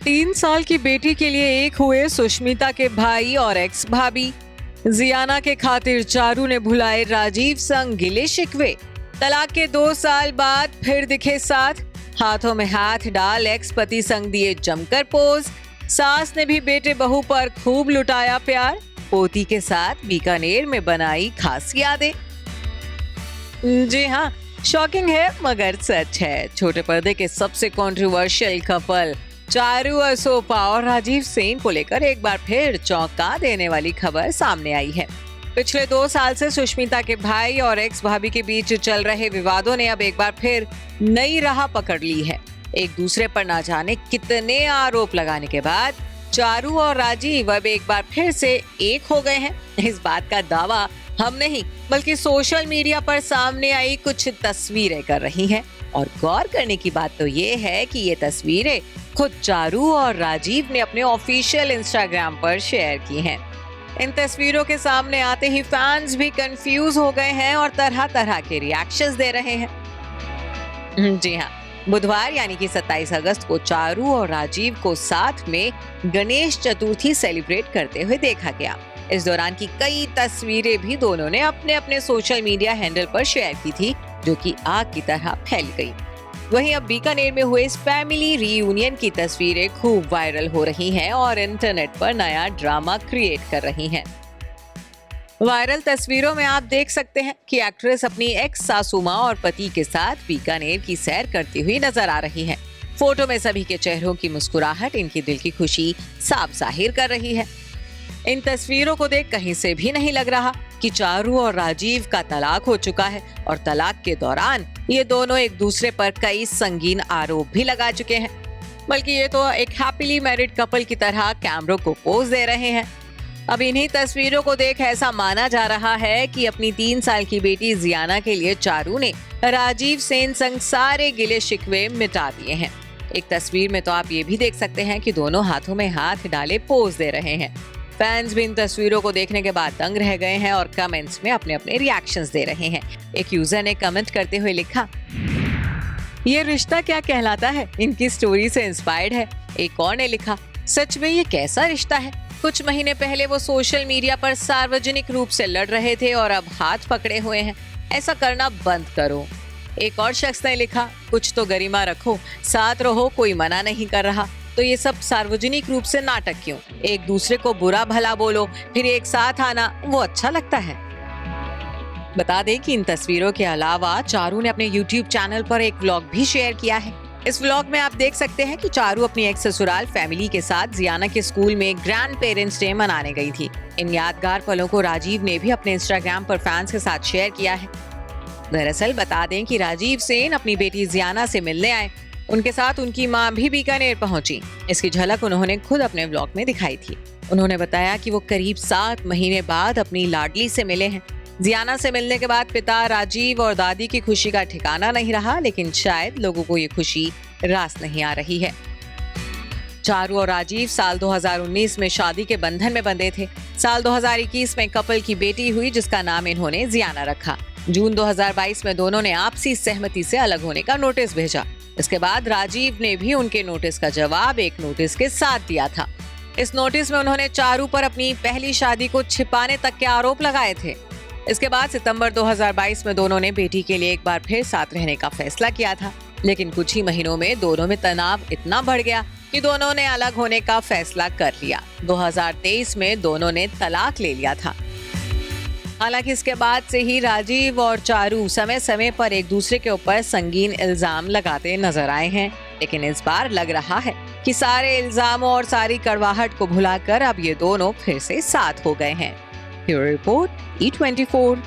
3 साल की बेटी के लिए एक हुए सुष्मिता के भाई और एक्स भाभी। जियाना के खातिर चारू ने भुलाए राजीव संग गिले शिकवे। तलाक के 2 साल बाद फिर दिखे साथ। हाथों में हाथ डाल एक्स पति संग दिए जमकर पोज। सास ने भी बेटे बहू पर खूब लुटाया प्यार। पोती के साथ बीकानेर में बनाई खास यादें। जी हाँ, शॉकिंग है मगर सच है। छोटे पर्दे के सबसे कंट्रोवर्शियल कपल चारू असोपा और राजीव सेन को लेकर एक बार फिर चौंका देने वाली खबर सामने आई है। पिछले 2 साल से सुष्मिता के भाई और एक्स भाभी के बीच चल रहे विवादों ने अब एक बार फिर नई राह पकड़ ली है। एक दूसरे पर ना जाने कितने आरोप लगाने के बाद चारू और राजीव अब एक बार फिर से एक हो गए हैं। इस बात का दावा हम नहीं बल्कि सोशल मीडिया पर सामने आई कुछ तस्वीरें कर रही हैं। और गौर करने की बात तो ये है कि ये तस्वीरें खुद चारू और राजीव ने अपने ऑफिशियल इंस्टाग्राम पर शेयर की हैं। इन तस्वीरों के सामने आते ही फैंस भी कंफ्यूज हो गए हैं और तरह तरह के रिएक्शंस दे रहे हैं। जी हाँ, बुधवार यानी कि 27 अगस्त को चारू और राजीव को साथ में गणेश चतुर्थी सेलिब्रेट करते हुए देखा गया। इस दौरान की कई तस्वीरें भी दोनों ने अपने अपने सोशल मीडिया हैंडल पर शेयर की थी, जो कि आग की तरह फैल गई। वहीं अब बीकानेर में हुए इस फैमिली रीयूनियन की तस्वीरें खूब वायरल हो रही हैं और इंटरनेट पर नया ड्रामा क्रिएट कर रही हैं। वायरल तस्वीरों में आप देख सकते हैं कि एक्ट्रेस अपनी एक्स सासू मां और पति के साथ बीकानेर की सैर करती हुई नजर आ रही हैं। फोटो में सभी के चेहरों की मुस्कुराहट इनकी दिल की खुशी साफ जाहिर कर रही है। इन तस्वीरों को देख कहीं से भी नहीं लग रहा कि चारू और राजीव का तलाक हो चुका है और तलाक के दौरान ये दोनों एक दूसरे पर कई संगीन आरोप भी लगा चुके हैं। बल्कि ये तो एक हैप्पीली मैरिड कपल की तरह कैमरों को पोज दे रहे हैं। अब इन्हीं तस्वीरों को देख ऐसा माना जा रहा है कि अपनी 3 साल की बेटी जियाना के लिए चारू ने राजीव सेन संग सारे गिले शिकवे मिटा दिए हैं। एक तस्वीर में तो आप ये भी देख सकते हैं कि दोनों हाथों में हाथ डाले पोज दे रहे हैं। फैंस भी इन तस्वीरों को देखने के बाद दंग रह गए हैं और कमेंट्स में अपने अपने रिएक्शंस दे रहे हैं। एक यूजर ने कमेंट करते हुए लिखा, ये रिश्ता क्या कहलाता है, इनकी स्टोरी से इंस्पायर्ड है। एक और ने लिखा, सच में ये कैसा रिश्ता है। कुछ महीने पहले वो सोशल मीडिया पर सार्वजनिक रूप से लड़ रहे थे और अब हाथ पकड़े हुए हैं। ऐसा करना बंद करो। एक और शख्स ने लिखा, कुछ तो गरिमा रखो, साथ रहो, कोई मना नहीं कर रहा, तो ये सब सार्वजनिक रूप से नाटक क्यों। एक दूसरे को बुरा भला बोलो फिर एक साथ आना वो अच्छा लगता है। बता दें कि इन तस्वीरों के अलावा चारू ने अपने YouTube चैनल पर एक व्लॉग भी शेयर किया है। इस व्लॉग में आप देख सकते हैं कि चारू अपनी एक्स ससुराल फैमिली के साथ जियाना के स्कूल में ग्रैंड पेरेंट्स डे मनाने गई थी। इन यादगार पलों को राजीव ने भी अपने इंस्टाग्राम पर फैंस के साथ शेयर किया है। दरअसल बता दें कि राजीव सेन अपनी बेटी जियाना से मिलने आए। उनके साथ उनकी मां भी बीकानेर पहुंची। इसकी झलक उन्होंने खुद अपने व्लॉग में दिखाई थी। उन्होंने बताया कि वो करीब 7 महीने बाद अपनी लाडली से मिले हैं। जियाना से मिलने के बाद पिता राजीव और दादी की खुशी का ठिकाना नहीं रहा, लेकिन शायद लोगों को ये खुशी रास नहीं आ रही है। चारू और राजीव साल 2019 में शादी के बंधन में बंधे थे। साल 2021 में कपल की बेटी हुई जिसका नाम इन्होंने जियाना रखा। जून 2022 में दोनों ने आपसी सहमति से अलग होने का नोटिस भेजा। इसके बाद राजीव ने भी उनके नोटिस का जवाब एक नोटिस के साथ दिया था। इस नोटिस में उन्होंने चारू पर अपनी पहली शादी को छिपाने तक के आरोप लगाए थे। इसके बाद सितंबर 2022 में दोनों ने बेटी के लिए एक बार फिर साथ रहने का फैसला किया था, लेकिन कुछ ही महीनों में दोनों में तनाव इतना बढ़ गया कि दोनों ने अलग होने का फैसला कर लिया। 2023 में दोनों ने तलाक ले लिया था। हालांकि इसके बाद से ही राजीव और चारू समय समय पर एक दूसरे के ऊपर संगीन इल्जाम लगाते नजर आए हैं, लेकिन इस बार लग रहा है कि सारे इल्जामों और सारी कड़वाहट को भुलाकर अब ये दोनों फिर से साथ हो गए हैं। Bureau report E24।